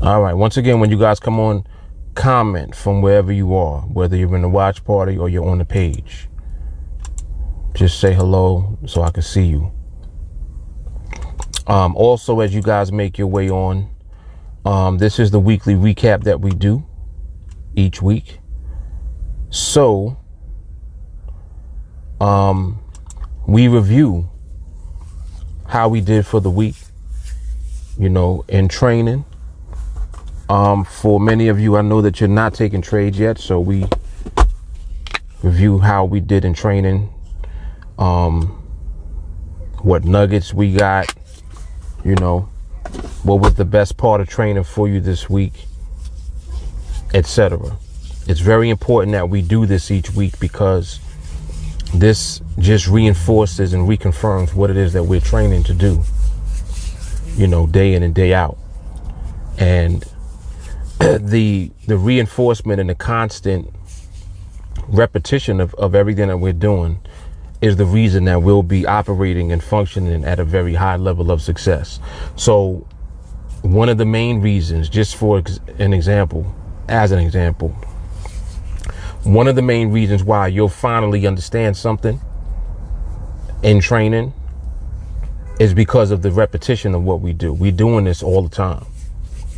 All right. Once again, when you guys come on, comment from wherever you are, whether you're in the watch party or you're on the page. Just say hello so I can see you. Also, as you guys make your way on, this is the weekly recap that we do each week. So, we review how we did for the week, in training. For many of you, I know that you're not taking trades yet, so we review how we did in training, what nuggets we got, what was the best part of training for you this week, etc. It's very important that we do this each week because this just reinforces and reconfirms what it is that we're training to do, day in and day out. And the reinforcement and the constant repetition of everything that we're doing is the reason that we'll be operating and functioning at a very high level of success. So one of the main reasons, just for an example, one of the main reasons why you'll finally understand something in training is because of the repetition of what we do. We're doing this all the time.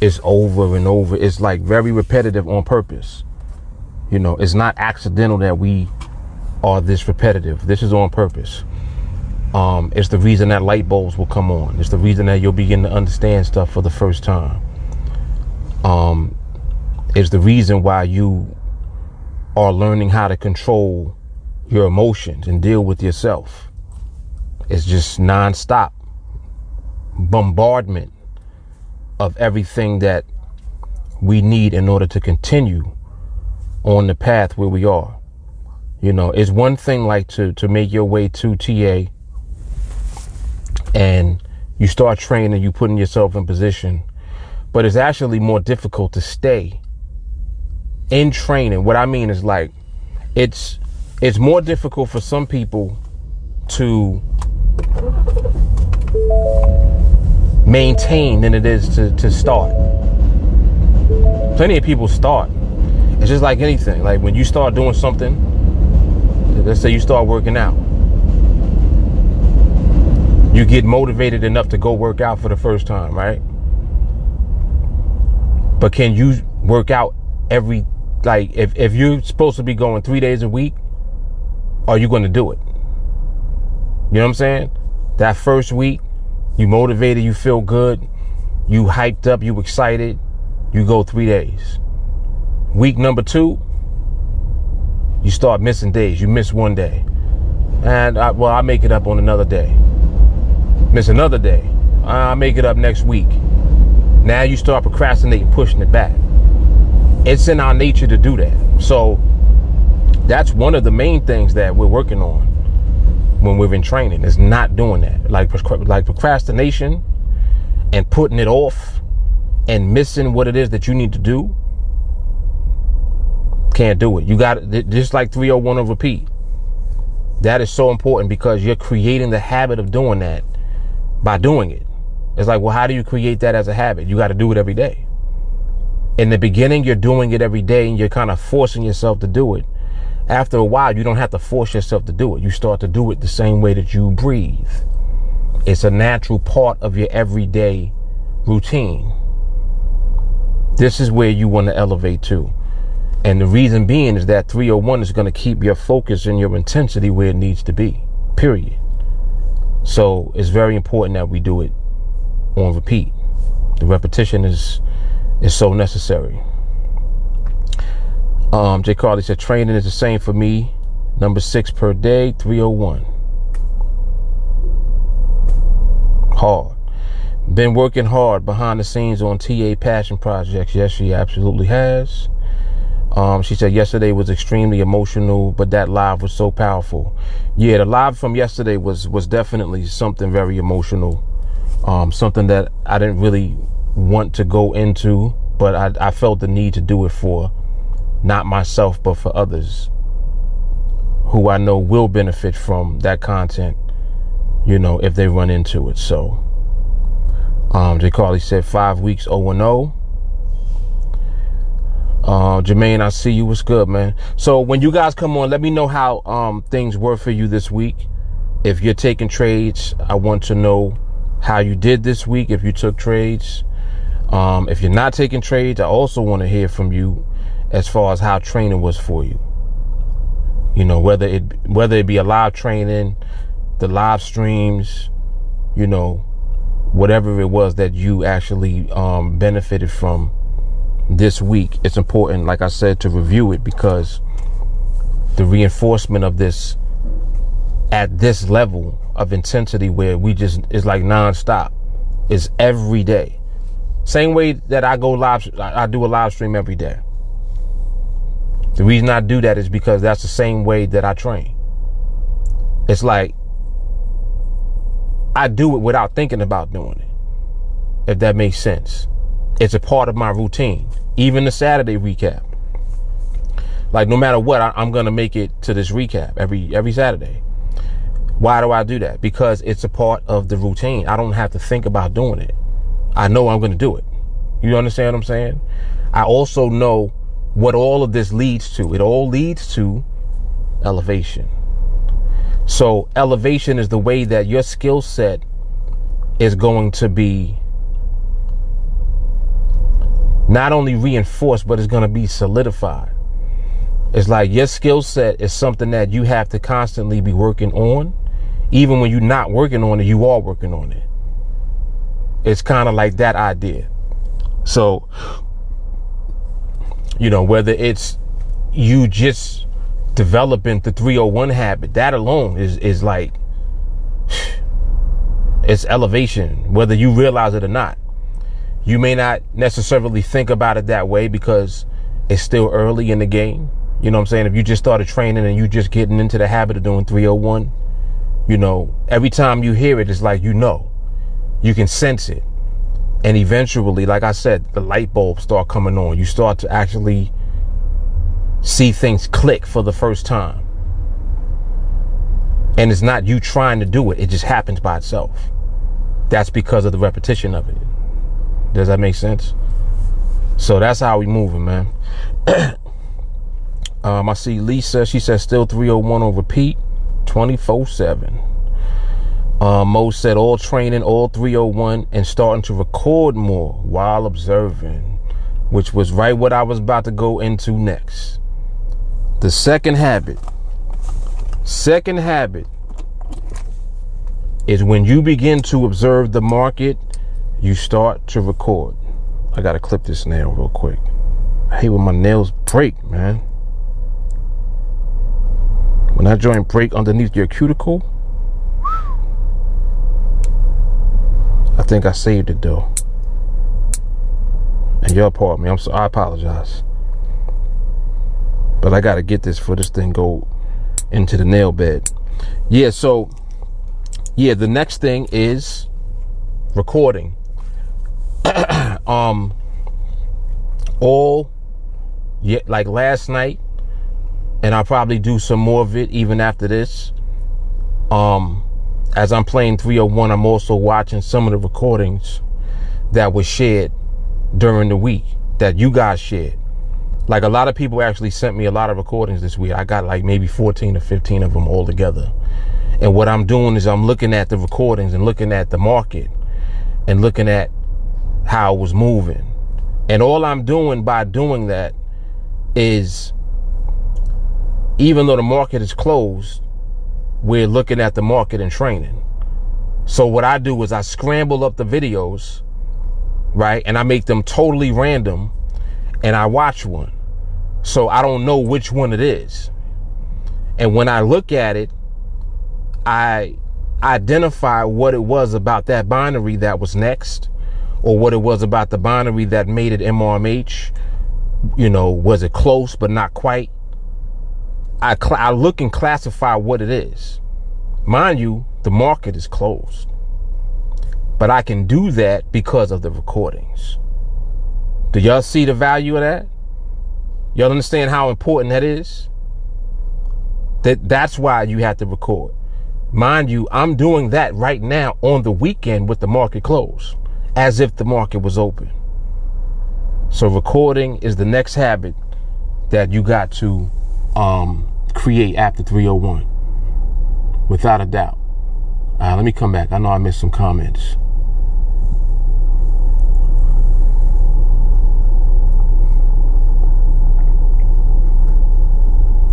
It's over and over. It's like very repetitive on purpose. It's not accidental that we are this repetitive. This is on purpose. It's the reason that light bulbs will come on. It's the reason that you'll begin to understand stuff for the first time. It's the reason why you are learning how to control your emotions and deal with yourself. It's just nonstop bombardment of everything that we need in order to continue on the path where we are. It's one thing like to make your way to TA and you start training, you putting yourself in position, but it's actually more difficult to stay in training. What I mean is like, it's more difficult for some people to maintain than it is to start. Plenty of people start. It's just like anything. Like when you start doing something, let's say you start working out, you get motivated enough to go work out for the first time, right? But can you work out if you're supposed to be going 3 days a week, are you going to do it? You know what I'm saying? That first week, you motivated, you feel good, you hyped up, you excited, you go 3 days. Week number 2, you start missing days. You miss 1 day. And I make it up on another day. Miss another day. I'll make it up next week. Now you start procrastinating, pushing it back. It's in our nature to do that. So that's one of the main things that we're working on when we're in training, is not doing that. Like procrastination and putting it off and missing what it is that you need to do. Can't do it. You got it. Just like 301 on repeat. That is so important because you're creating the habit of doing that by doing it. It's like, well, how do you create that as a habit? You got to do it every day. In the beginning, you're doing it every day and you're kind of forcing yourself to do it. After a while, you don't have to force yourself to do it. You start to do it the same way that you breathe. It's a natural part of your everyday routine. This is where you want to elevate to. And the reason being is that 301 is going to keep your focus and your intensity where it needs to be, period. So it's very important that we do it on repeat. The repetition is so necessary. Jay Carly said, training is the same for me. Number 6 per day, 301. Hard. Been working hard behind the scenes on TA passion projects. Yes, she absolutely has. She said yesterday was extremely emotional, but that live was so powerful. Yeah, the live from yesterday was definitely something very emotional. Something that I didn't really want to go into, but I felt the need to do it for not myself, but for others who I know will benefit from that content, if they run into it. So, Jay Carly said 5 weeks 0-0. Jermaine, I see you. What's good, man? So when you guys come on, let me know how things were for you this week. If you're taking trades, I want to know how you did this week. If you took trades, if you're not taking trades, I also want to hear from you as far as how training was for you. You know, whether it be a live training, the live streams, you know, whatever it was that you actually benefited from this week. It's important, like I said, to review it, because the reinforcement of this at this level of intensity, where we just, it's like nonstop, is every day. Same way that I go live, I do a live stream every day. The reason I do that is because that's the same way that I train. It's like I do it without thinking about doing it, if that makes sense. It's a part of my routine. Even the Saturday recap. Like, no matter what, I'm going to make it to this recap every Saturday. Why do I do that? Because it's a part of the routine. I don't have to think about doing it. I know I'm going to do it. You understand what I'm saying? I also know what all of this leads to. It all leads to elevation. So elevation is the way that your skill set is going to be not only reinforced, but it's going to be solidified. It's like your skill set is something that you have to constantly be working on. Even when you're not working on it, you are working on it. It's kind of like that idea. So, you know, whether it's you just developing the 301 habit, that alone is like, it's elevation, whether you realize it or not. You may not necessarily think about it that way because it's still early in the game. You know what I'm saying? If you just started training and you just getting into the habit of doing 301, you know, every time you hear it, it's like, you know, you can sense it. And eventually, like I said, the light bulbs start coming on. You start to actually see things click for the first time. And it's not you trying to do it. It just happens by itself. That's because of the repetition of it. Does that make sense? So that's how we moving, man. I see Lisa, she says still 301 on repeat, 24/7. Mo said all training, all 301, and starting to record more while observing, which was right what I was about to go into next. The second habit is when you begin to observe the market, you start to record. I gotta clip this nail real quick. I hate when my nails break, man. When that joint break underneath your cuticle, I think I saved it though. And y'all pardon me, I apologize. But I gotta get this for this thing go into the nail bed. Yeah, so yeah, the next thing is recording. Like last night, and I'll probably do some more of it even after this. As I'm playing 301, I'm also watching some of the recordings that were shared during the week that you guys shared. Like, a lot of people actually sent me a lot of recordings this week. I got like maybe 14 or 15 of them all together. And what I'm doing is I'm looking at the recordings and looking at the market and looking at how it was moving. And all I'm doing by doing that is, even though the market is closed, we're looking at the market and training. So what I do is I scramble up the videos, right? And I make them totally random and I watch one. So I don't know which one it is. And when I look at it, I identify what it was about that binary that was next, or what it was about the binary that made it MRMH. You know, was it close but not quite? I look and classify what it is. Mind you, the market is closed. But I can do that because of the recordings. Do y'all see the value of that? Y'all understand how important that is? That's why you have to record. Mind you, I'm doing that right now on the weekend with the market closed, as if the market was open. So recording is the next habit that you got to create after 301, without a doubt. Let me come back. I know I missed some comments.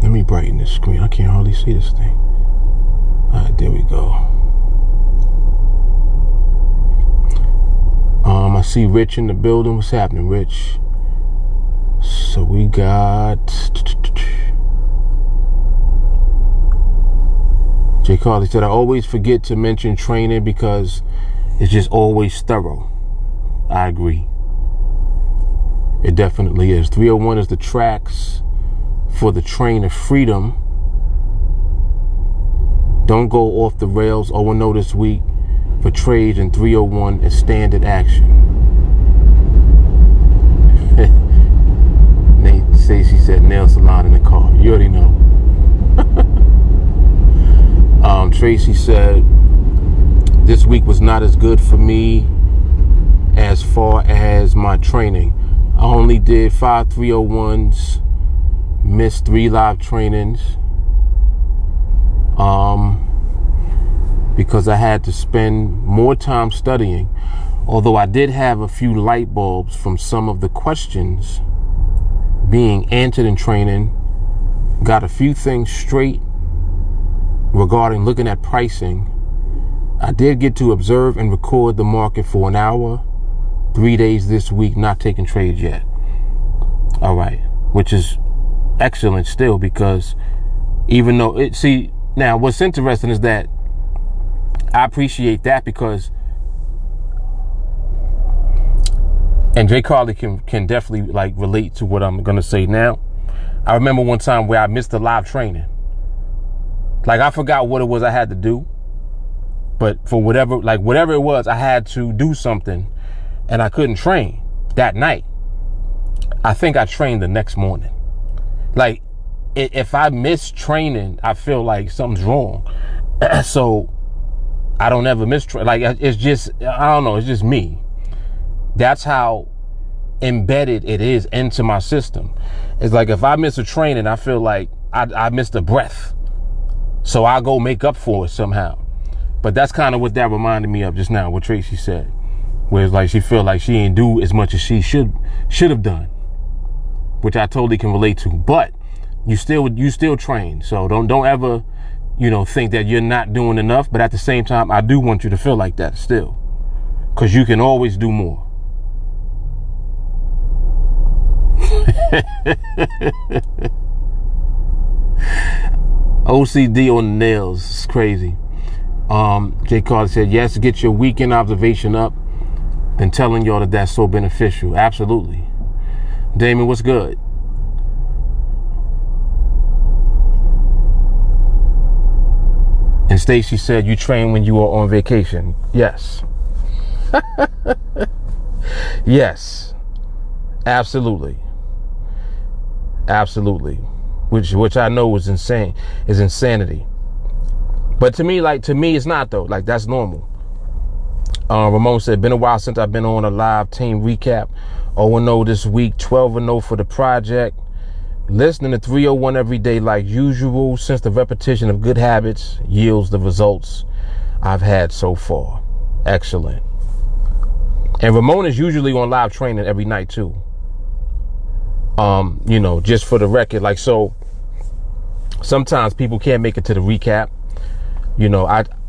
Let me brighten this screen. I can't hardly see this thing. All right, there we go. I see Rich in the building. What's happening, Rich? So we got Jay Carly said, I always forget to mention training because it's just always thorough. I agree. It definitely is. 301 is the tracks for the train of freedom. Don't go off the rails. 0-0 this week for trades, and 301 is standard action. Nate Stacey said nail salon in the car. You already know. Tracy said this week was not as good for me as far as my training. I only did 5 301s, missed 3 live trainings because I had to spend more time studying, although I did have a few light bulbs from some of the questions being answered in training. Got a few things straight regarding looking at pricing. I did get to observe and record the market for an hour, 3 days this week, not taking trades yet. All right, which is excellent still, because even though now what's interesting is that I appreciate that, because, and Jay Carly can definitely like relate to what I'm gonna say now. I remember one time where I missed a live training. Like, I forgot what it was I had to do, but for whatever it was, I had to do something, and I couldn't train that night. I think I trained the next morning. Like, if I miss training, I feel like something's wrong. So I don't ever miss like, it's just, I don't know, it's just me. That's how embedded it is into my system. It's like, if I miss a training, I feel like I missed a breath. So I'll go make up for it somehow. But that's kind of what that reminded me of just now, what Tracy said. Where it's like she feel like she ain't do as much as she should have done. Which I totally can relate to. But you still train. So don't ever, think that you're not doing enough. But at the same time, I do want you to feel like that still. Because you can always do more. OCD on the nails. It's crazy. Jay Carter said, yes, get your weekend observation up. Been telling y'all that's so beneficial. Absolutely. Damon, what's good? And Stacy said, you train when you are on vacation. Yes. Yes. Absolutely. Absolutely. Which I know is insane, is insanity. But to me, it's not though. Like, that's normal. Ramon said, been a while since I've been on a live team recap. 0-0 this week, 12-0 for the project. Listening to 301 every day like usual, since the repetition of good habits yields the results I've had so far. Excellent. And Ramon is usually on live training every night too. Just for the record, like, so sometimes people can't make it to the recap.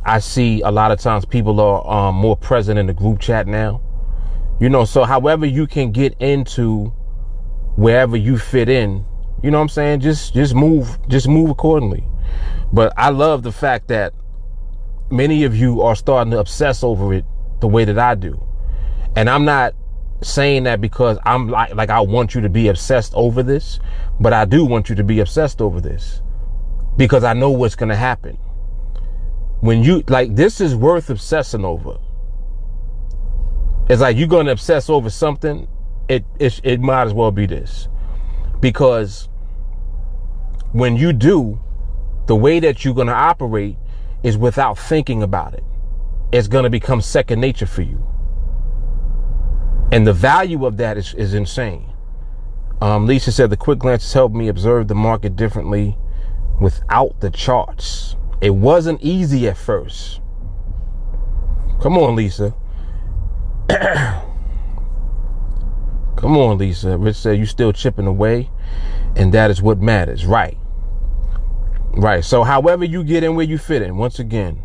I see a lot of times people are more present in the group chat now. So however you can get into wherever you fit in, you know what I'm saying? Just move accordingly. But I love the fact that many of you are starting to obsess over it the way that I do. And I'm not saying that because I'm like I want you to be obsessed over this, but I do want you to be obsessed over this because I know what's going to happen. When you, this is worth obsessing over. It's like you're going to obsess over something, it might as well be this. Because when you do, the way that you're going to operate is without thinking about it. It's going to become second nature for you. And the value of that is insane. Lisa said, the quick glances helped me observe the market differently without the charts. It wasn't easy at first. Come on, Lisa. Come on, Lisa. Rich said, you still chipping away, and that is what matters. Right. Right. So however you get in where you fit in, once again,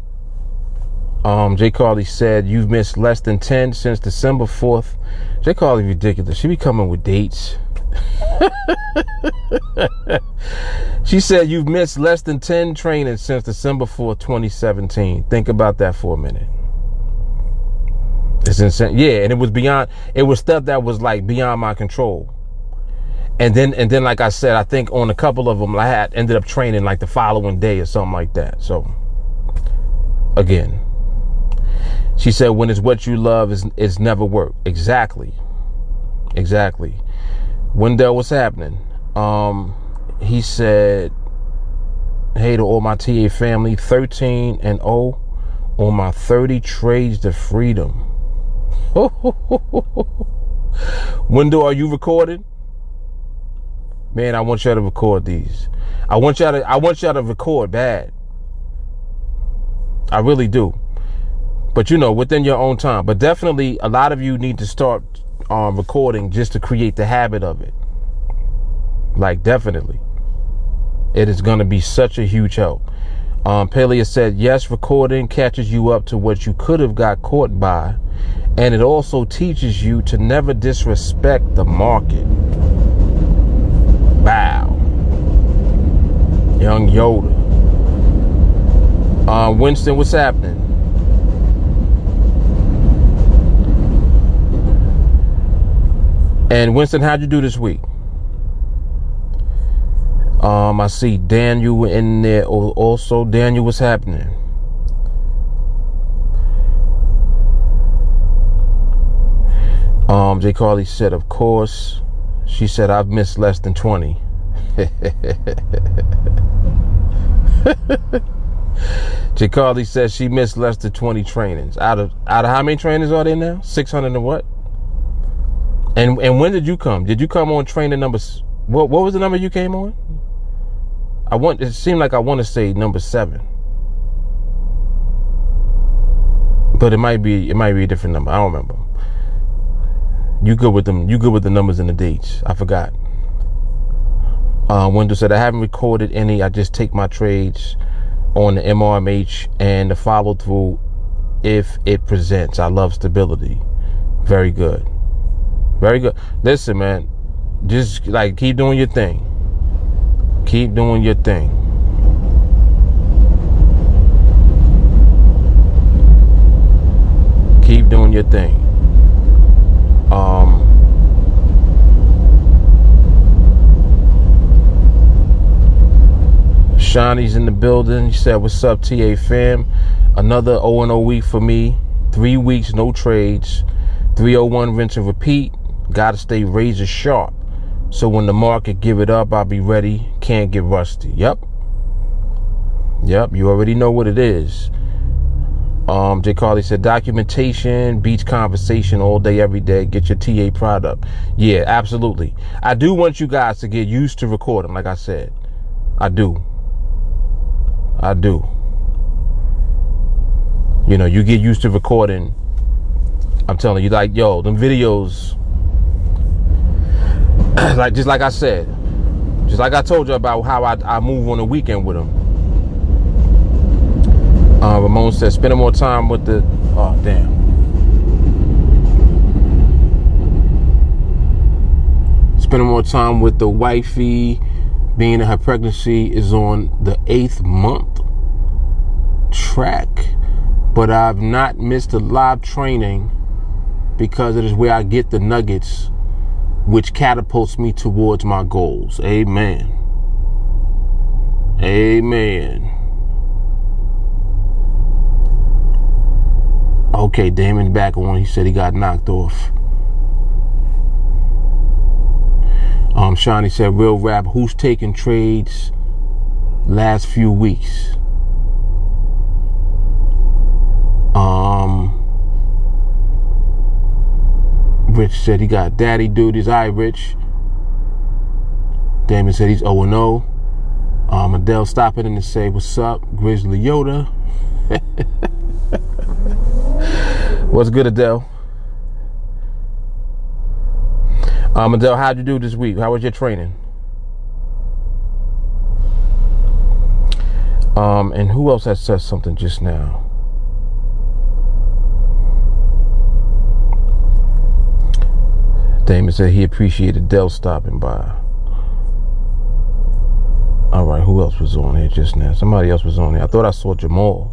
Jay Carly said, you've missed less than 10 since December 4th. Jay Carly ridiculous. She be coming with dates. She said, you've missed less than 10 trainings since December 4th, 2017. Think about that for a minute. It's insane. Yeah, and it was stuff that was like beyond my control. And then like I said, I think on a couple of them I ended up training like the following day or something like that. So again, she said, when it's what you love, it's never work. Exactly. Wendell, what's happening? He said, hey to all my TA family, 13-0 on my 30 trades to freedom. Wendell, are you recording? Man, I want y'all to record these. I want y'all to record bad. I really do. But within your own time. But definitely a lot of you need to start recording just to create the habit of it. Like, definitely. It is going to be such a huge help. Palea said, yes, recording catches you up to what you could have got caught by. And it also teaches you to never disrespect the market. Wow. Young Yoda. Winston, what's happening? And Winston, how'd you do this week? I see Daniel in there also. Daniel, what's happening? Jay Carly said, of course. She said, I've missed less than 20. Jay Carly says she missed less than 20 trainings. Out of how many trainings are there now? 600 and what? And when did you come? Did you come on training number? What was the number you came on? It seemed like I want to say number 7, but it might be a different number. I don't remember. You good with them? You good with the numbers and the dates? I forgot. Wendell said, I haven't recorded any. I just take my trades on the MRMH and the follow through if it presents. I love stability. Very good. Very good. Listen, man, just like keep doing your thing. Keep doing your thing. Keep doing your thing. Shawnee's in the building. He said, what's up, TA fam? Another 0-0 week for me. 3 weeks, no trades. 301 rinse and repeat. Gotta stay razor sharp. So when the market give it up, I'll be ready. Can't get rusty. Yep. You already know what it is. Jay Carly said, documentation beats conversation all day, every day. Get your TA product. Yeah, absolutely. I do want you guys to get used to recording, like I said. I do. You get used to recording. I'm telling you, like, yo, them videos, just like I said, just like I told you about how I move on the weekend with them. Ramon said, spending more time with the, oh, damn. Spending more time with the wifey, being in her pregnancy, is on the 8th month track. But I've not missed a live training because it is where I get the nuggets, which catapults me towards my goals. Amen. Okay, Damon back on. He said he got knocked off. Shawnee said, real rap, who's taking trades last few weeks? Rich said he got daddy duties. All right, Rich. Damon said he's 0-0. Adele stopping in to say, what's up, Grizzly Yoda? What's good, Adele? Adele, how'd you do this week? How was your training? And who else has said something just now? Damon said he appreciated Dell stopping by. All right, who else was on here just now? Somebody else was on here. I thought I saw Jamal.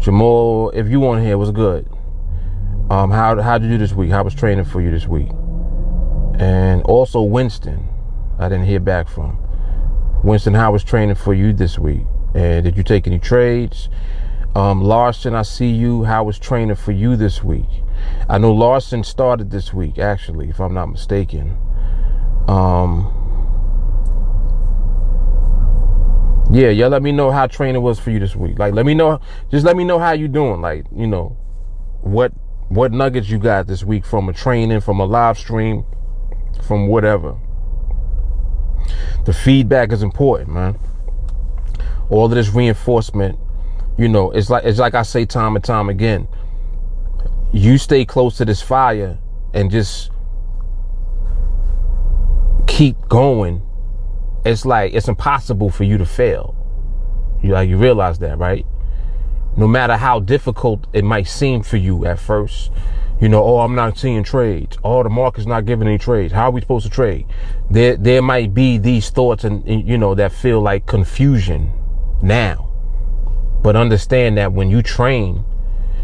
Jamal, if you on here, was good. How'd you do this week? How was training for you this week? And also Winston, I didn't hear back from. Winston, how was training for you this week? And did you take any trades? Larson, I see you. How was training for you this week? I know Larson started this week, actually, if I'm not mistaken. Yeah, y'all let me know how training was for you this week. Like, let me know how you doing. Like, you know, what nuggets you got this week from a training, from a live stream, from whatever. The feedback is important, man. All of this reinforcement, you know, it's like I say time and time again. You stay close to this fire and just keep going. It's like it's impossible for you to fail. You realize that, right? No matter how difficult it might seem for you at first, you know, oh, I'm not seeing trades. Oh, the market's not giving any trades. How are we supposed to trade? There might be these thoughts and you know, that feel like confusion now. But understand that when you train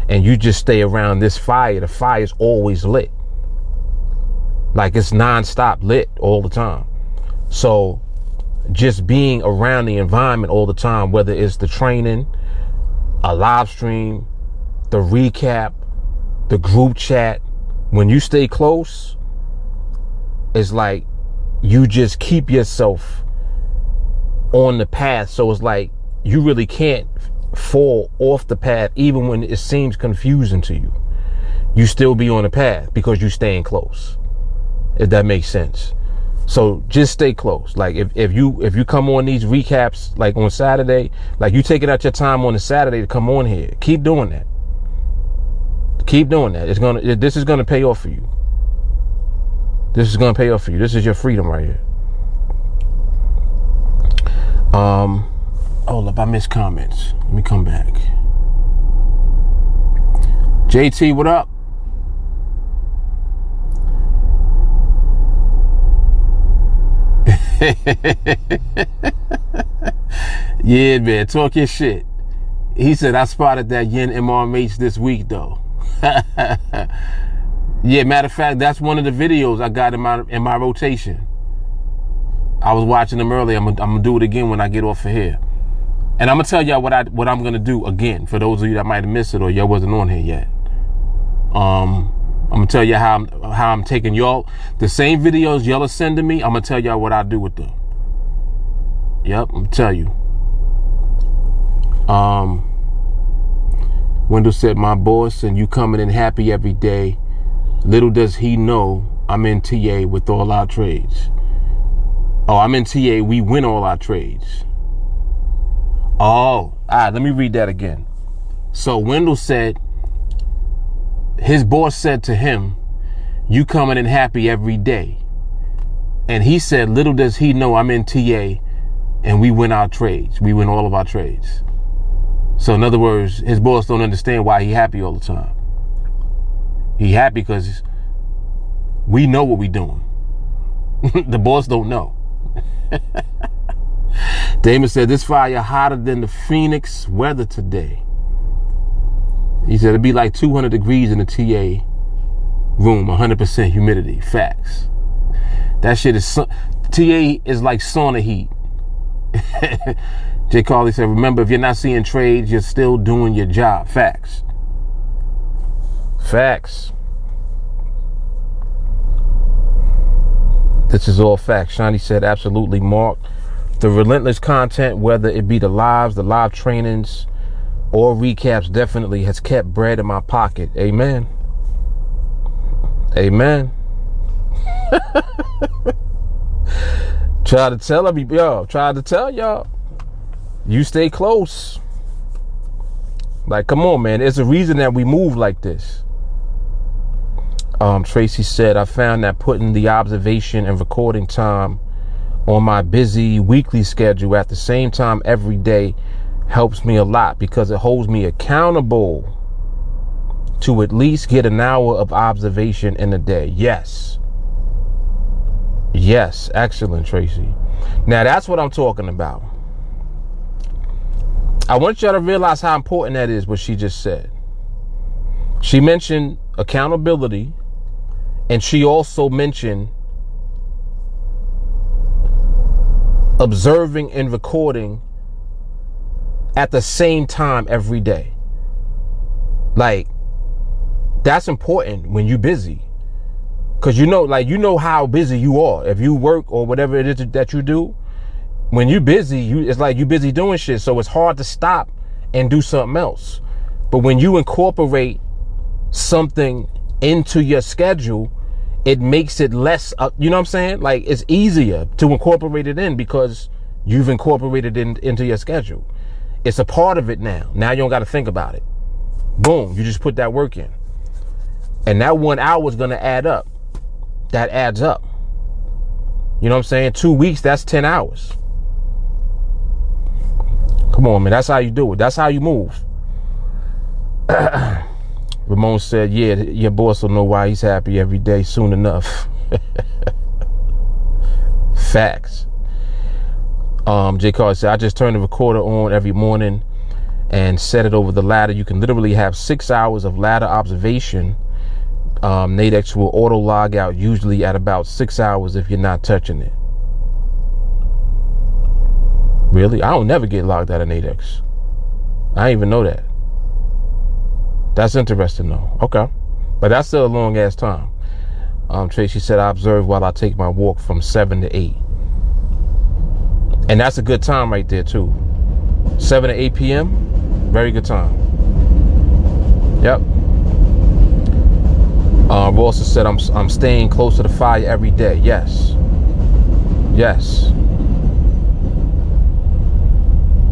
and you just stay around this fire, the fire's always lit. Like it's nonstop lit all the time. So just being around the environment all the time, whether it's the training, a live stream, the recap, the group chat, when you stay close, it's like you just keep yourself on the path. So it's like you really can't fall off the path even when it seems confusing to you. You still be on the path because you're staying close, if that makes sense. So just stay close. Like if you come on these recaps like on Saturday, like you taking out your time on a Saturday to come on here, keep doing that. Keep doing that. This is gonna pay off for you. This is gonna pay off for you. This is your freedom right here. Hold up, I missed comments. Let me come back. JT, what up? Yeah, man, talk your shit. He said, I spotted that yen MRMH this week, though. Yeah, matter of fact, that's one of the videos I got in my rotation. I was watching them earlier. I'm gonna do it again when I get off of here. And I'm gonna tell y'all what I'm gonna do again for those of you that might have missed it or y'all wasn't on here yet. I'm gonna tell you how I'm taking y'all the same videos y'all are sending me. I'm gonna tell y'all what I do with them. Yep, I'm gonna tell you. Wendell said, my boss and you coming in happy every day. Little does he know I'm in TA with all our trades. Oh, I'm in TA, we win all our trades. Oh, all right, let me read that again. So Wendell said, his boss said to him, you coming in happy every day. And he said, little does he know I'm in TA and we win our trades. We win all of our trades. So in other words, his boss don't understand why he happy all the time. He happy because we know what we doing. The boss don't know. Damon said, this fire hotter than the Phoenix weather today. He said it'd be like 200 degrees in the TA room, 100% humidity. Facts. That shit is, TA is like sauna heat. Jay Carly said, remember, if you're not seeing trades, you're still doing your job. Facts. Facts. This is all facts. Shiny said, absolutely, Mark. The relentless content, whether it be the live trainings, or recaps, definitely has kept bread in my pocket. Amen. Amen. Try to tell y'all. You stay close. Like, come on, man. There's a reason that we move like this. Tracy said, I found that putting the observation and recording time on my busy weekly schedule at the same time every day helps me a lot because it holds me accountable to at least get an hour of observation in a day. Yes. Yes. Excellent, Tracy. Now, that's what I'm talking about. I want y'all to realize how important that is, what she just said. She mentioned accountability, and she also mentioned observing and recording at the same time every day. Like, that's important when you're busy. Because you know how busy you are. If you work or whatever it is that you do, when you're busy, it's like you're busy doing shit. So it's hard to stop and do something else. But when you incorporate something into your schedule, it makes it less, you know what I'm saying? Like, it's easier to incorporate it in because you've incorporated it into your schedule. It's a part of it now. Now you don't got to think about it. Boom, you just put that work in. And that 1 hour is going to add up. That adds up. You know what I'm saying? 2 weeks, that's 10 hours. Come on, man. That's how you do it. That's how you move. Ramon said, yeah, your boss will know why he's happy every day soon enough. Facts. J. Carter said, I just turn the recorder on every morning and set it over the ladder. You can literally have 6 hours of ladder observation. NADEX will auto log out usually at about 6 hours if you're not touching it. Really? I don't never get logged out of NADEX. I didn't even know that. That's interesting though. Okay. But that's still a long ass time. Tracy said, I observe while I take my walk from 7 to 8. And that's a good time right there too. 7 to 8 p.m. Very good time. Yep. Rosa said, I'm staying close to the fire every day. Yes. Yes.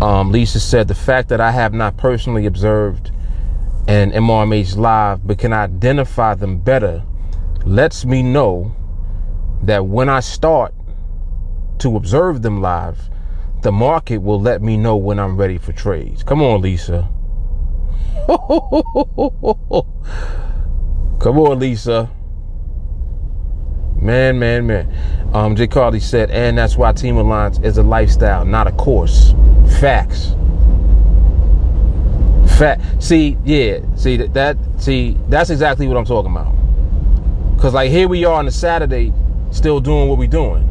Lisa said, the fact that I have not personally observed an MRMH live but can identify them better lets me know that when I start to observe them live, the market will let me know when I'm ready for trades. Come on, Lisa. Come on, Lisa. Man. J. Carly said, and that's why TeamAlliance is a lifestyle, not a course. Facts. See, that's exactly what I'm talking about. Because, like, here we are on a Saturday still doing what we're doing.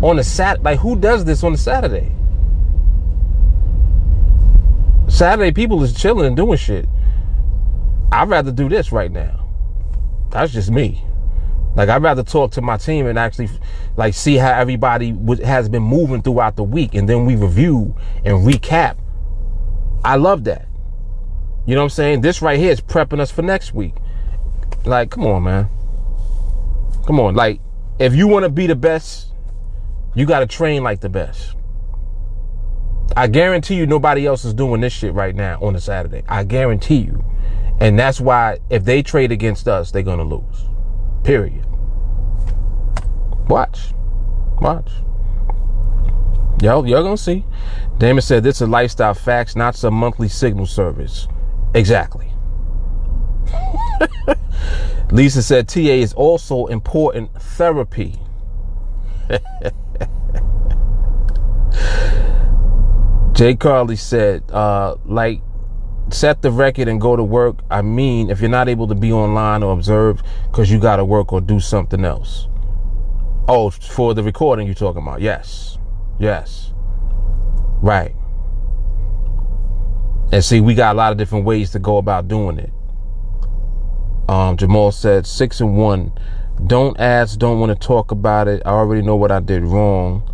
On the Saturday, like, who does this on a Saturday? Saturday, people is chilling and doing shit. I'd rather do this right now. That's just me. Like, I'd rather talk to my team and actually, like, see how everybody has been moving throughout the week, and then we review and recap. I love that. You know what I'm saying? This right here is prepping us for next week. Like, come on, man. Come on. Like, if you want to be the best, you got to train like the best. I guarantee you nobody else is doing this shit right now on a Saturday. I guarantee you. And that's why if they trade against us, they're going to lose. Period. Watch. Y'all going to see. Damon said, this is a lifestyle facts, not some monthly signal service. Exactly. Lisa said, TA is also important therapy. Jay Carly said, like, set the record and go to work. I mean, if you're not able to be online or observe because you got to work or do something else. Oh, for the recording you're talking about. Yes. Right. And see, we got a lot of different ways to go about doing it. Jamal said 6 and 1. Don't ask, don't want to talk about it. I already know what I did wrong.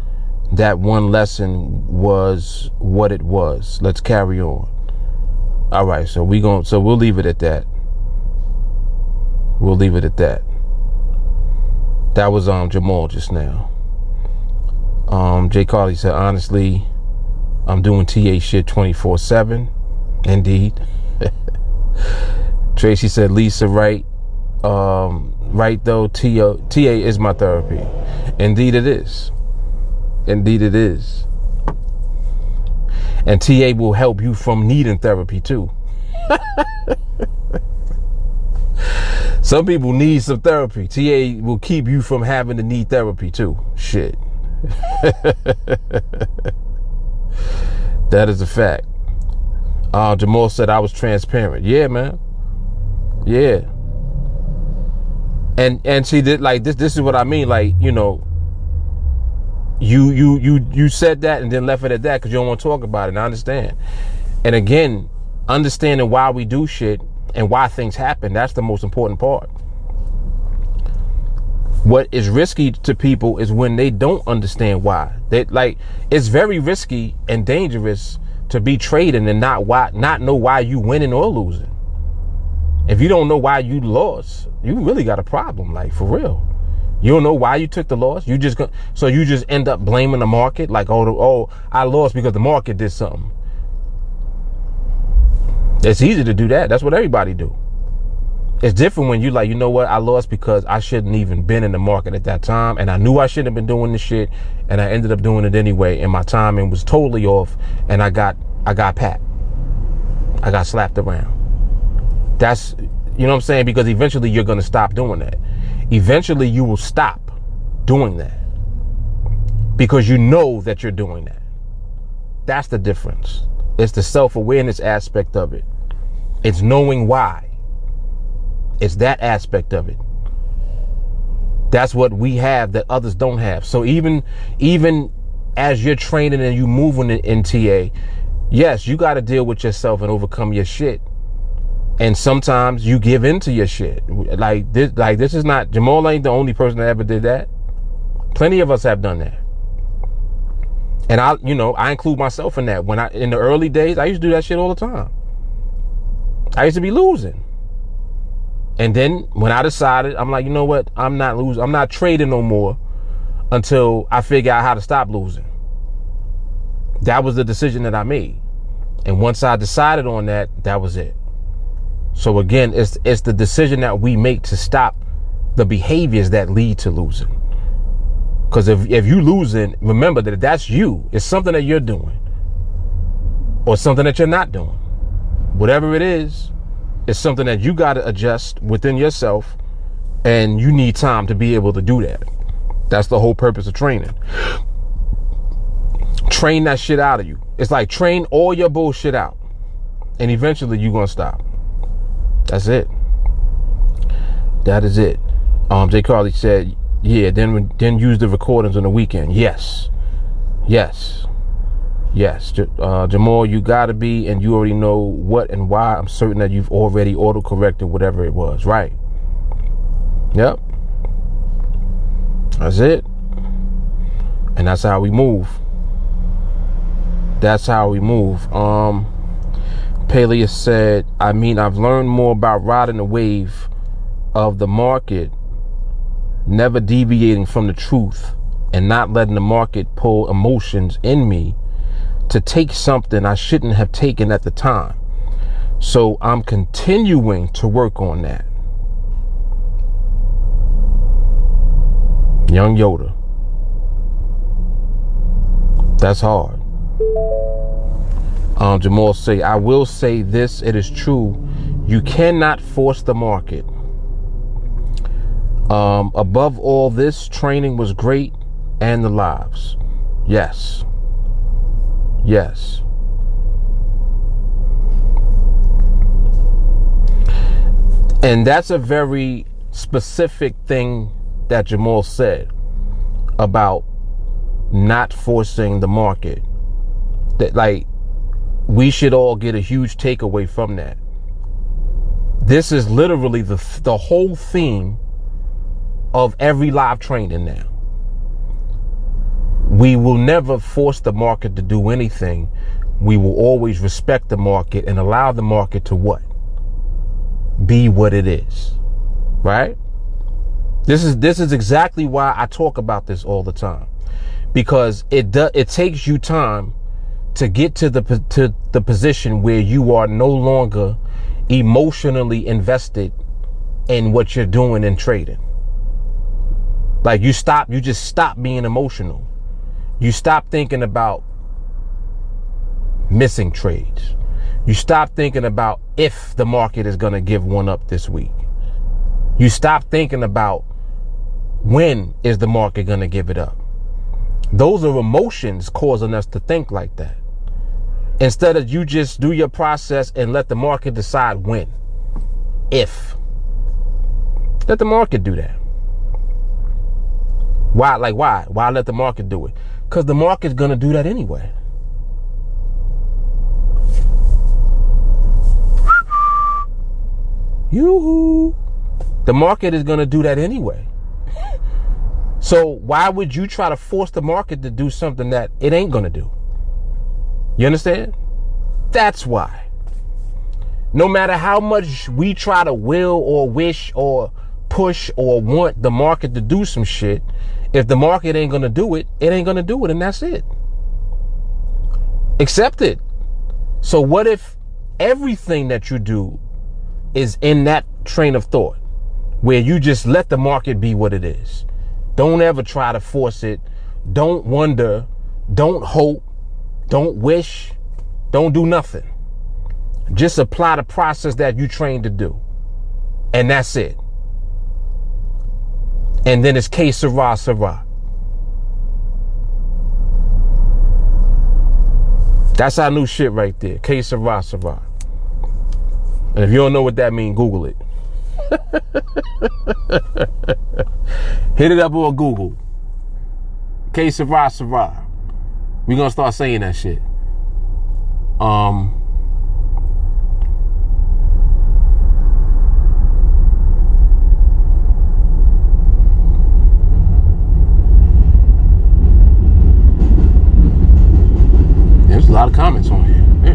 That one lesson was what it was. Let's carry on. All right, so we'll leave it at that. That was Jamal just now. Jay Carly said, honestly, I'm doing TA shit 24/7. Indeed. Tracy said, Lisa, right? Right though, TA is my therapy. Indeed it is. Indeed it is. And TA will help you from needing therapy too. Some people need some therapy. TA will keep you from having to need therapy too. Shit. That is a fact. Jamal said I was transparent. Yeah, man. Yeah. And see that, like, this is what I mean. Like, you know, you said that and then left it at that because you don't want to talk about it. And I understand. And again, understanding why we do shit and why things happen, that's the most important part. What is risky to people is when they don't understand why. It's very risky and dangerous to be trading and not know why you winning or losing. If you don't know why you lost, you really got a problem, like, for real. You don't know why you took the loss. You just end up blaming the market, like, oh, I lost because the market did something. It's easy to do that. That's what everybody do. It's different when you like, you know what, I lost because I shouldn't even been in the market at that time, and I knew I shouldn't have been doing this shit, and I ended up doing it anyway, and my timing was totally off, and I got packed. I got slapped around. That's, you know what I'm saying? Because eventually you're going to stop doing that. Eventually you will stop doing that because you know that you're doing that. That's the difference. It's the self-awareness aspect of it. It's knowing why. It's that aspect of it. That's what we have that others don't have. So even as you're training and you moving in TA, yes, you got to deal with yourself and overcome your shit. And sometimes you give into your shit. Like this is not, Jamal ain't the only person that ever did that. Plenty of us have done that. And I include myself in that. In the early days, I used to do that shit all the time. I used to be losing. And then when I decided, I'm like, you know what? I'm not losing. I'm not trading no more until I figure out how to stop losing. That was the decision that I made. And once I decided on that, that was it. So again, it's the decision that we make to stop the behaviors that lead to losing. Because if you losing, remember that that's you. It's something that you're doing or something that you're not doing. Whatever it is, it's something that you got to adjust within yourself, and you need time to be able to do that. That's the whole purpose of training. Train that shit out of you. It's like train all your bullshit out, and eventually you're going to stop. That's it. That is it. Jay Carly said, yeah, then use the recordings on the weekend. Yes. Jamal, you gotta be, and you already know what and why. I'm certain that you've already auto-corrected whatever it was. Right. Yep. That's it. And that's how we move. Peleus said, I've learned more about riding the wave of the market, never deviating from the truth, and not letting the market pull emotions in me to take something I shouldn't have taken at the time. So I'm continuing to work on that. Young Yoda. That's hard. Jamal say, I will say this, it is true. You cannot force the market. Above all this, training was great, and the lives. Yes. And that's a very specific thing that Jamal said about not forcing the market. That, like, we should all get a huge takeaway from that. This is literally the whole theme of every live training now. We will never force the market to do anything. We will always respect the market and allow the market to what? Be what it is. Right? This is exactly why I talk about this all the time, because it takes you time to get to the position where you are no longer emotionally invested in what you're doing in trading. Like you just stop being emotional. You stop thinking about missing trades. You stop thinking about if the market is going to give one up this week. You stop thinking about when is the market going to give it up. Those are emotions causing us to think like that. Instead of you just do your process and let the market decide when. If. Let the market do that. Why? Like why? Why let the market do it? Because the market's going to do that anyway. Yoo-hoo. The market is going to do that anyway. So why would you try to force the market to do something that it ain't going to do? You understand? That's why. No matter how much we try to will or wish or push or want the market to do some shit, if the market ain't going to do it, it ain't going to do it, and that's it. Accept it. So what if everything that you do is in that train of thought where you just let the market be what it is? Don't ever try to force it. Don't wonder. Don't hope. Don't wish. Don't do nothing. Just apply the process that you trained to do. And that's it. And then it's que sera, sera. That's our new shit right there. Que sera, sera. And if you don't know what that means, Google it. Hit it up on Google. Que sera, sera. We're going to start saying that shit. There's a lot of comments on here. Yeah.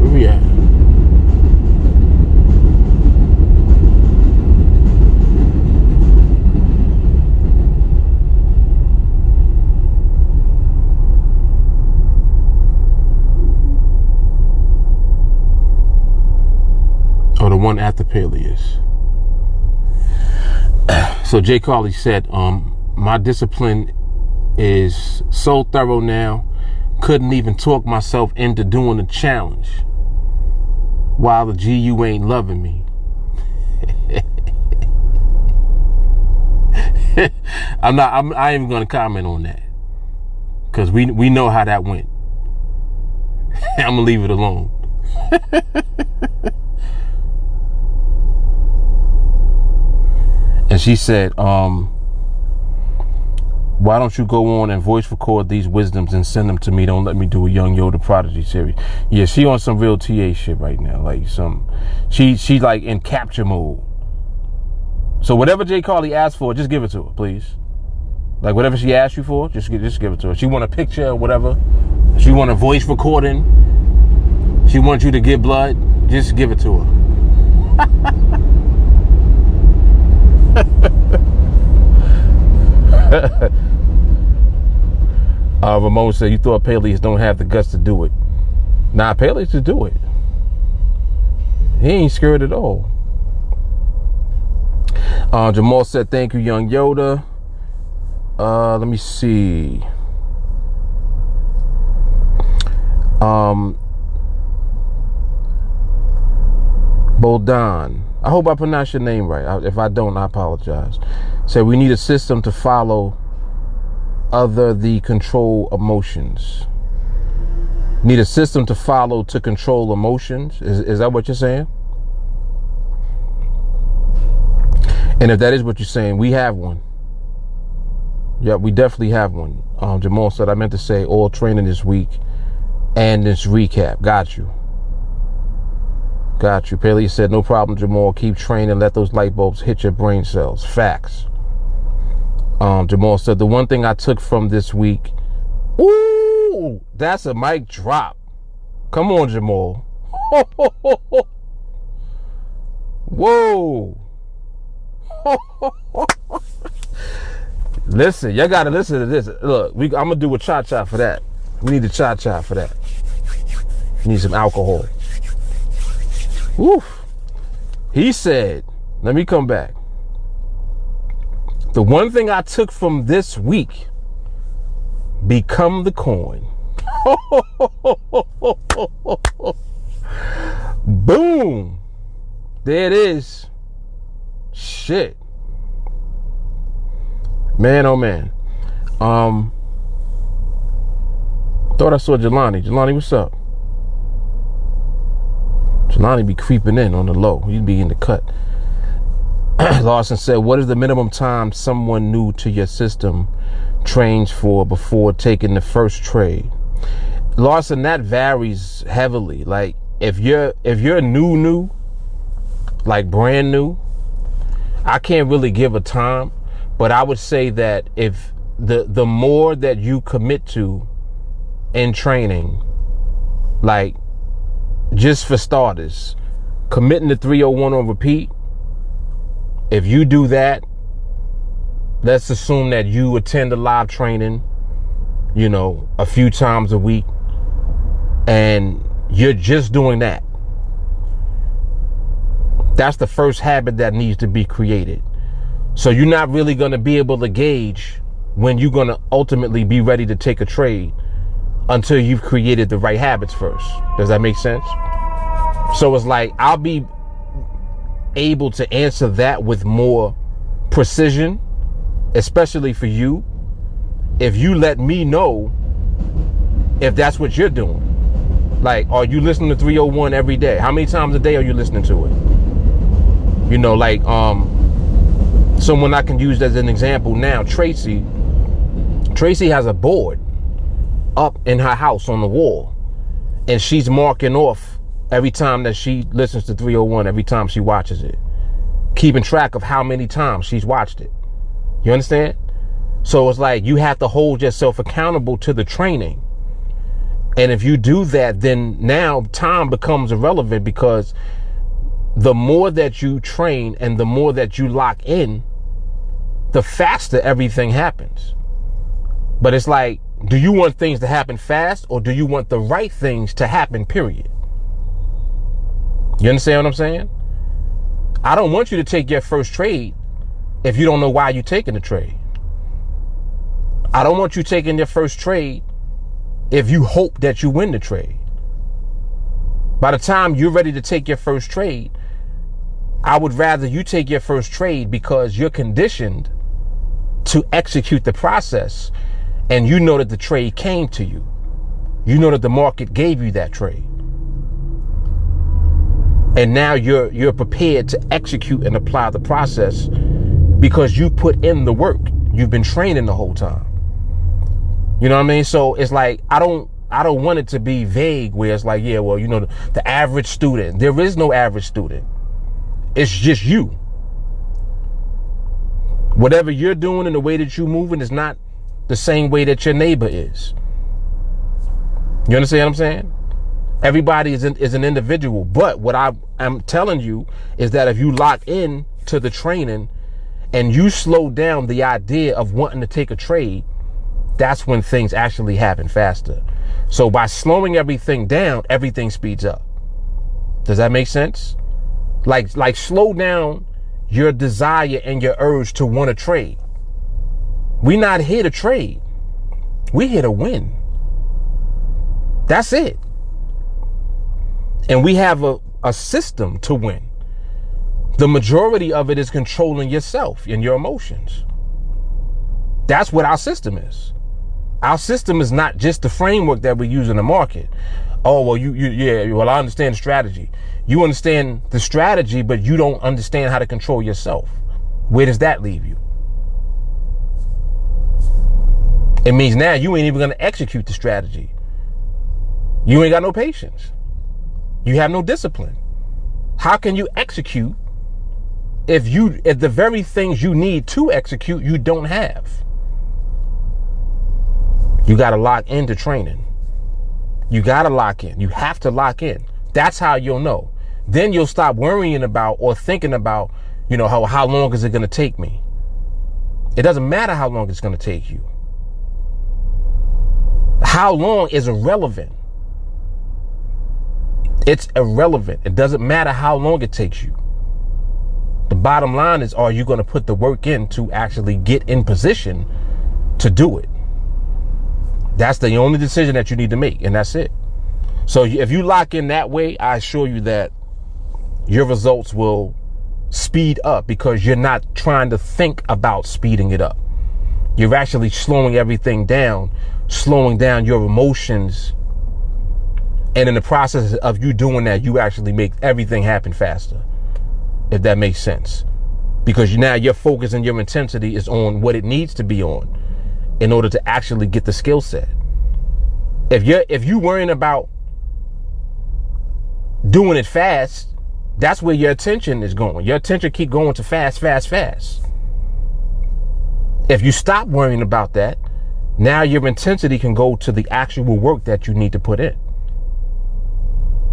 Where we at? Oh, the one after Peleus. So Jay Carly said, my discipline is so thorough now, couldn't even talk myself into doing the challenge while the GU ain't loving me. I ain't even gonna comment on that, because we know how that went. I'm gonna leave it alone. And she said, why don't you go on and voice record these wisdoms and send them to me? Don't let me do a Young Yoda Prodigy series. Yeah, she on some real TA shit right now. Like she like in capture mode. So whatever Jay Carly asked for, just give it to her, please. Like whatever she asked you for, just give it to her. She want a picture or whatever. She want a voice recording. She wants you to give blood. Just give it to her. Ramon said, you thought Peleus don't have the guts to do it. Nah, Peleus to do it. He ain't scared at all. Jamal said, thank you, Young Yoda. Let me see. Boldan. I hope I pronounced your name right. If I don't, I apologize. Said we need a system to follow other the control emotions. Need a system to follow to control emotions. Is that what you're saying? And if that is what you're saying, we have one. Yeah, we definitely have one. Jamal said, I meant to say all training this week and this recap. Got you. Got you. Paley said, no problem, Jamal. Keep training. Let those light bulbs hit your brain cells. Facts. Jamal said, the one thing I took from this week. Ooh, that's a mic drop. Come on, Jamal. Whoa. Listen, y'all gotta listen to this. Look, I'm gonna do a cha-cha for that. We need a cha-cha for that. We need some alcohol. Woof. He said, let me come back. The one thing I took from this week, become the coin. Boom. There it is. Shit. Man, oh man. Thought I saw Jelani. Jelani, what's up? Jelani be creeping in on the low. He'd be in the cut. Lawson said, what is the minimum time someone new to your system trains for before taking the first trade? Lawson, that varies heavily. Like if you're new, like brand new, I can't really give a time, but I would say that if the more that you commit to in training, like just for starters, committing to 301 on repeat, if you do that, let's assume that you attend a live training, you know, a few times a week, and you're just doing that. That's the first habit that needs to be created. So you're not really going to be able to gauge when you're going to ultimately be ready to take a trade until you've created the right habits first. Does that make sense? So it's like, I'll be able to answer that with more precision, especially for you, if you let me know if that's what you're doing. Like, are you listening to 301 every day? How many times a day are you listening to it? You know, like someone I can use as an example now, Tracy has a board up in her house on the wall, and she's marking off every time that she listens to 301, every time she watches it, keeping track of how many times she's watched it. You understand? So it's like you have to hold yourself accountable to the training. And if you do that, then now time becomes irrelevant, because the more that you train and the more that you lock in, the faster everything happens. But it's like, do you want things to happen fast, or do you want the right things to happen, period? You understand what I'm saying? I don't want you to take your first trade if you don't know why you're taking the trade. I don't want you taking your first trade if you hope that you win the trade. By the time you're ready to take your first trade, I would rather you take your first trade because you're conditioned to execute the process, and you know that the trade came to you. You know that the market gave you that trade. And now you're prepared to execute and apply the process because you put in the work. You've been training the whole time. You know what I mean? So it's like, I don't want it to be vague where it's like, yeah, well, you know, the average student. There is no average student. It's just you. Whatever you're doing and the way that you're moving is not the same way that your neighbor is. You understand what I'm saying? Everybody is an individual. But what I'm telling you is that if you lock in to the training and you slow down the idea of wanting to take a trade, that's when things actually happen faster. So by slowing everything down, everything speeds up. Does that make sense? Like slow down your desire and your urge to want to trade. We're not here to trade. We're here to win. That's it. And we have a system to win. The majority of it is controlling yourself and your emotions. That's what our system is. Our system is not just the framework that we use in the market. Oh, well, well, I understand the strategy. You understand the strategy, but you don't understand how to control yourself. Where does that leave you? It means now you ain't even going to execute the strategy. You ain't got no patience. You have no discipline. How can you execute if the very things you need to execute you don't have? You got to lock into training. You got to lock in. You have to lock in. That's how you'll know. Then you'll stop worrying about or thinking about You know, how long is it going to take me? It doesn't matter how long it's going to take you. How long is irrelevant. It's irrelevant. It doesn't matter how long it takes you. The bottom line is, are you going to put the work in to actually get in position to do it? That's the only decision that you need to make, and that's it. So if you lock in that way, I assure you that your results will speed up, because you're not trying to think about speeding it up. You're actually slowing everything down, slowing down your emotions. And in the process of you doing that, you actually make everything happen faster, if that makes sense. Because now your focus and your intensity is on what it needs to be on in order to actually get the skill set. If you're worrying about doing it fast, that's where your attention is going. Your attention keep going to fast, fast, fast. If you stop worrying about that, now your intensity can go to the actual work that you need to put in.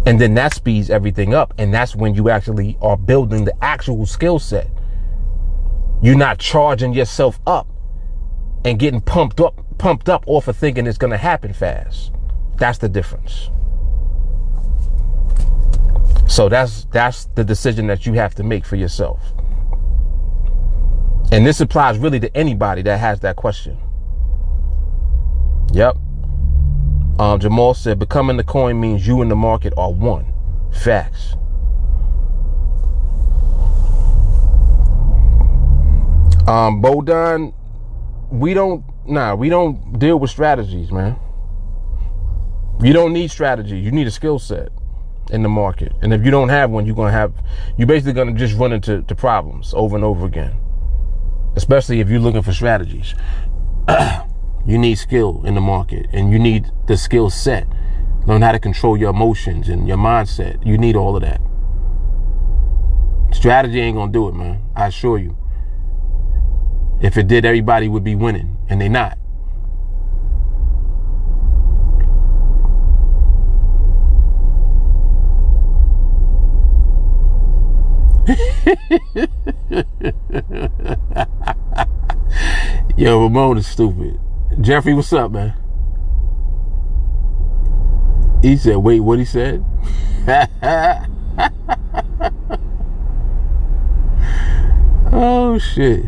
And then that speeds everything up. And that's when you actually are building the actual skill set. You're not charging yourself up and getting pumped up off of thinking it's going to happen fast. That's the difference. So that's the decision that you have to make for yourself. And this applies really to anybody that has that question. Yep. Jamal said, becoming the coin means you and the market are one. Facts. Bodan, we don't deal with strategies, man. You don't need strategy. You need a skill set in the market. And if you don't have one, you're basically going to just run into problems over and over again. Especially if you're looking for strategies. You need skill in the market, and you need the skill set. Learn how to control your emotions and your mindset. You need all of that. Strategy ain't gonna do it, man. I assure you. If it did, everybody would be winning, and they not. Yo, Ramon is stupid. Jeffrey, what's up, man? He said, wait, what he said? Oh, shit.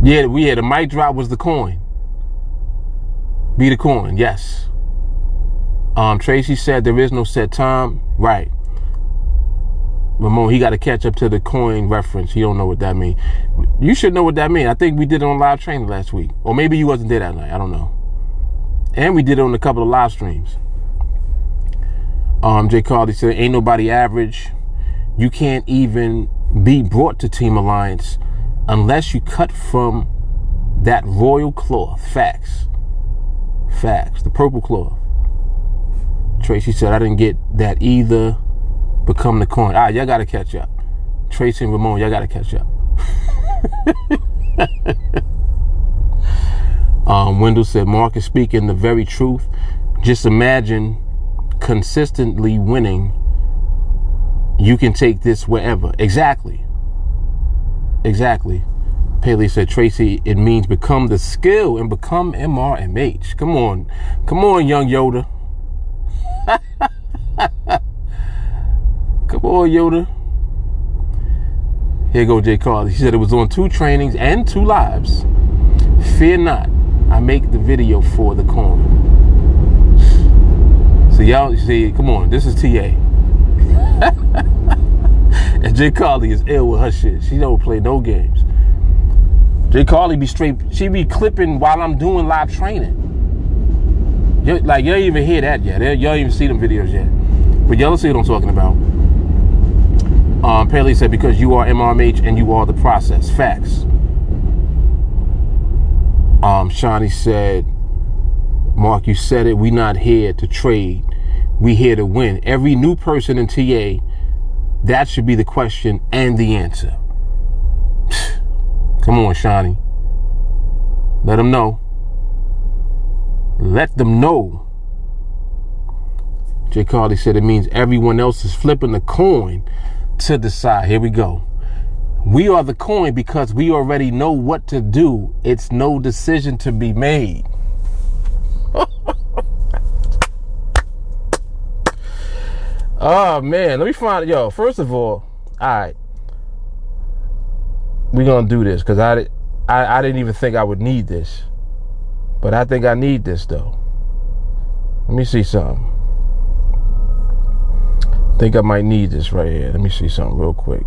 Yeah, the mic drop was the coin. Be the coin, yes. Tracy said there is no set time. Right. Ramon, he got to catch up to the coin reference. He don't know what that means. You should know what that means. I think we did it on live training last week. Or maybe you wasn't there that night. I don't know. And we did it on a couple of live streams. Jay Carly said, ain't nobody average. You can't even be brought to TeamAlliance unless you cut from that royal cloth. Facts. Facts. The purple cloth. Tracy said, I didn't get that either. Become the coin. All right, y'all got to catch up. Tracy and Ramon, y'all got to catch up. Wendell said, Mark is speaking the very truth. Just imagine consistently winning. You can take this wherever. Exactly. Exactly. Paley said, Tracy, it means become the skill and become MRMH. Come on. Come on, young Yoda. Come on, Yoda. Here go Jay Carly. He said it was on 2 trainings and 2 lives. Fear not. I make the video for the coin. So y'all see, come on, this is TA. And Jay Carly is ill with her shit. She don't play no games. Jay Carly be straight, she be clipping while I'm doing live training. You don't even hear that yet. Y'all don't even see them videos yet. But y'all see what I'm talking about. Paley said, because you are MRMH and you are the process. Facts. Shawnee said, Mark, you said it. We not here to trade. We here to win. Every new person in TA, that should be the question and the answer. Come on, Shawnee. Let them know. Let them know. Jay Carly said it means everyone else is flipping the coin. to decide. Here we go. We are the coin because we already know what to do. It's no decision to be made. Oh man, let me find, yo, first of all right, we're gonna do this because I didn't even think I would need this, but I think I need this though. Let me see something. I think I might need this right here. Let me see something real quick.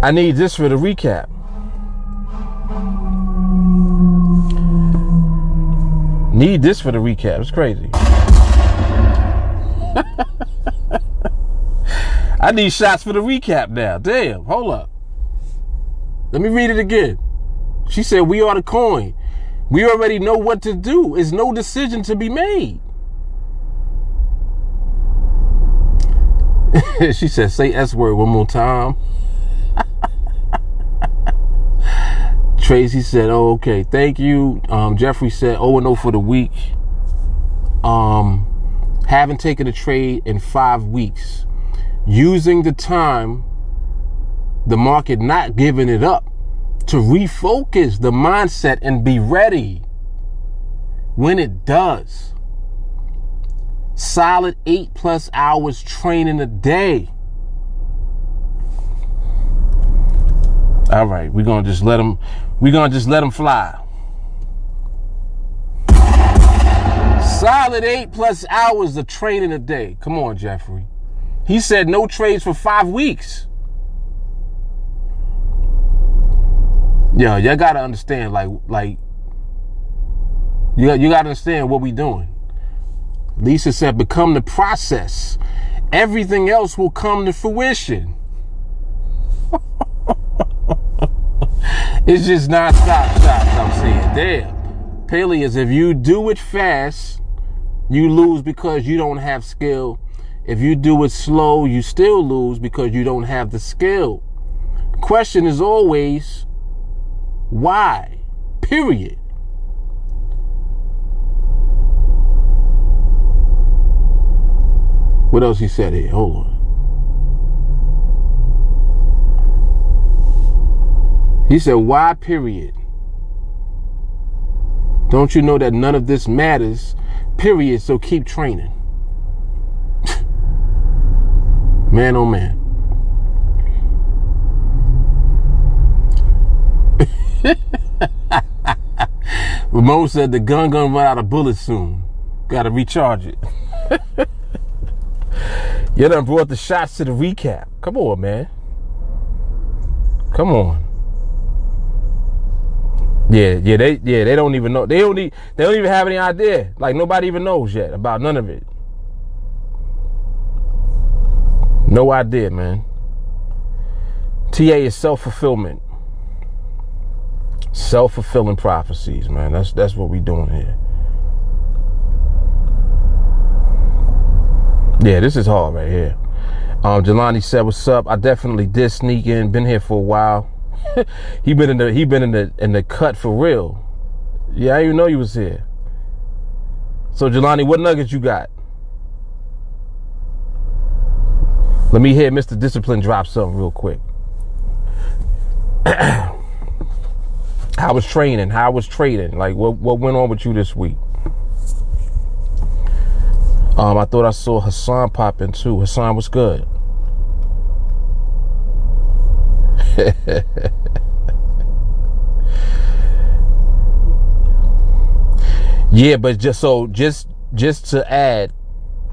I need this for the recap. Need this for the recap. It's crazy. I need shots for the recap now. Damn, hold up. Let me read it again. She said, we are the coin. We already know what to do. It's no decision to be made. She said, say S word one more time. Tracy said, oh, okay, thank you. Jeffrey said, 0-0 for the week. Haven't taken a trade in 5 weeks. Using the time, the market not giving it up, to refocus the mindset and be ready when it does. Solid 8+ hours training a day. All right, we're gonna just let them fly. Solid 8+ hours of training a day. Come on, Jeffrey. He said no trades for 5 weeks. Yo, y'all gotta understand, like you gotta understand what we doing. Lisa said, become the process. Everything else will come to fruition. It's just non-stop shots, I'm saying. Damn. Peleus, if you do it fast, you lose because you don't have skill. If you do it slow, you still lose because you don't have the skill. The question is always, why? Period. What else he said here? Hold on. He said, why? Period. Don't you know that none of this matters? Period. So keep training. Man, oh man. Ramon said the gun run out of bullets soon. Gotta recharge it. You done brought the shots to the recap. Come on, man. Come on. They don't even know. They don't even have any idea. Like nobody even knows yet about none of it. No idea, man. TA is self-fulfillment. Self-fulfilling prophecies, man. That's what we doing here. Yeah, this is hard right here. Jelani said, what's up? I definitely did sneak in. Been here for a while. he been in the cut for real. Yeah, I didn't even know you was here. So Jelani, what nuggets you got? Let me hear Mr. Discipline drop something real quick. How was training? How was trading? Like what went on with you this week? I thought I saw Hassan pop in too. Hassan, what's good? Yeah, but just to add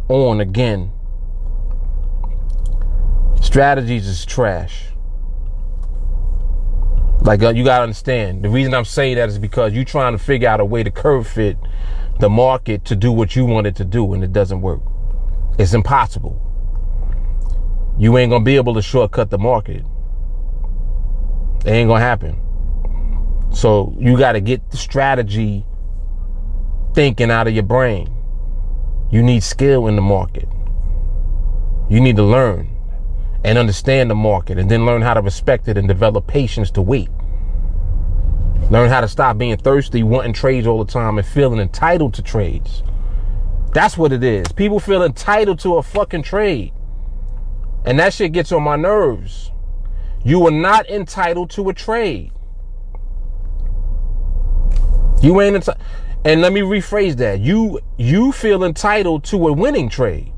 on again, strategies is trash. Like you gotta understand, the reason I'm saying that is because you're trying to figure out a way to curve fit the market to do what you want it to do, and it doesn't work. It's impossible. You ain't gonna be able to shortcut the market. It ain't gonna happen. So you gotta get the strategy thinking out of your brain. You need skill in the market. You need to learn and understand the market, and then learn how to respect it and develop patience to wait. Learn how to stop being thirsty, wanting trades all the time, and feeling entitled to trades. That's what it is. People feel entitled to a fucking trade. And that shit gets on my nerves. You are not entitled to a trade. You ain't entitled. And let me rephrase that. You feel entitled to a winning trade.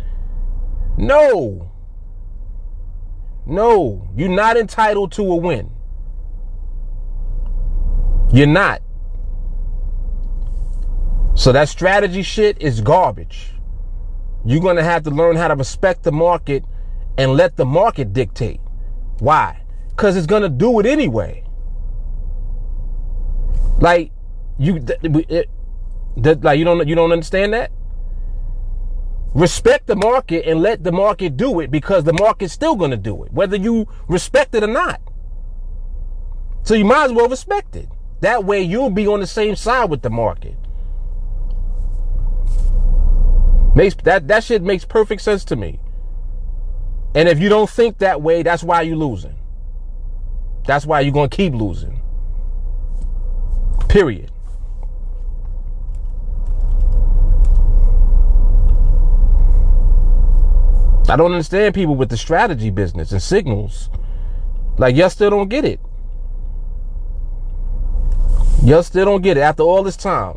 No. No, you're not entitled to a win. You're not. So that strategy shit is garbage. You're going to have to learn how to respect the market and let the market dictate. Why? Because it's going to do it anyway. Like, you don't understand that? Respect the market and let the market do it, because the market's still going to do it, whether you respect it or not. So you might as well respect it. That way you'll be on the same side with the market. That shit makes perfect sense to me. And if you don't think that way, that's why you're losing. That's why you're going to keep losing. Period. I don't understand people with the strategy business and signals. Like, y'all still don't get it. Y'all still don't get it after all this time.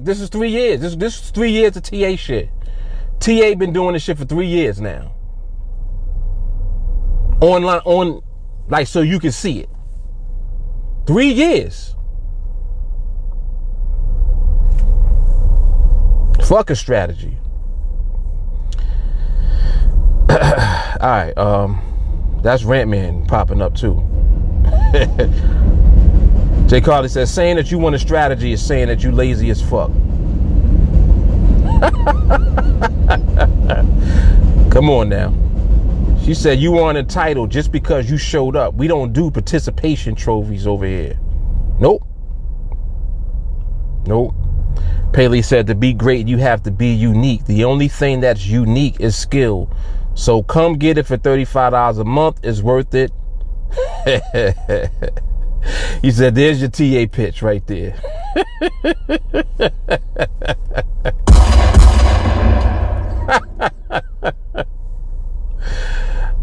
This is 3 years. This is 3 years of TA shit. TA been doing this shit for 3 years now. Online, so you can see it. 3 years. Fuck a strategy. All right, that's Rant Man popping up too. Jay Carly says, saying that you want a strategy is saying that you lazy as fuck. Come on now. She said you aren't entitled just because you showed up. We don't do participation trophies over here. Nope. Nope. Paley said to be great, you have to be unique. The only thing that's unique is skill. So come get it for $35 a month. It's worth it. He said, there's your TA pitch right there.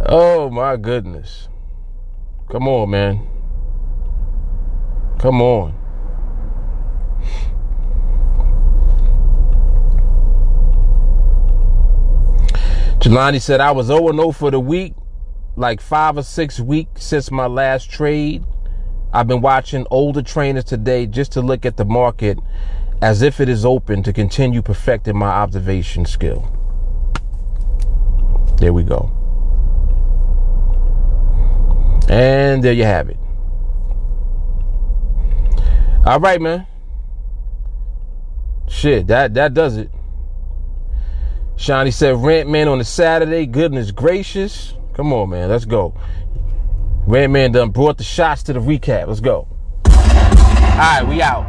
Oh my goodness. Come on, man. Come on. Jelani said, I was 0-0 for the week, like 5 or 6 weeks since my last trade. I've been watching older trainers today just to look at the market as if it is open to continue perfecting my observation skill. There we go. And there you have it. All right, man. Shit, that does it. Shawnee said, Rant Man on a Saturday. Goodness gracious. Come on, man. Let's go. Rant Man done brought the shots to the recap. Let's go. All right, we out.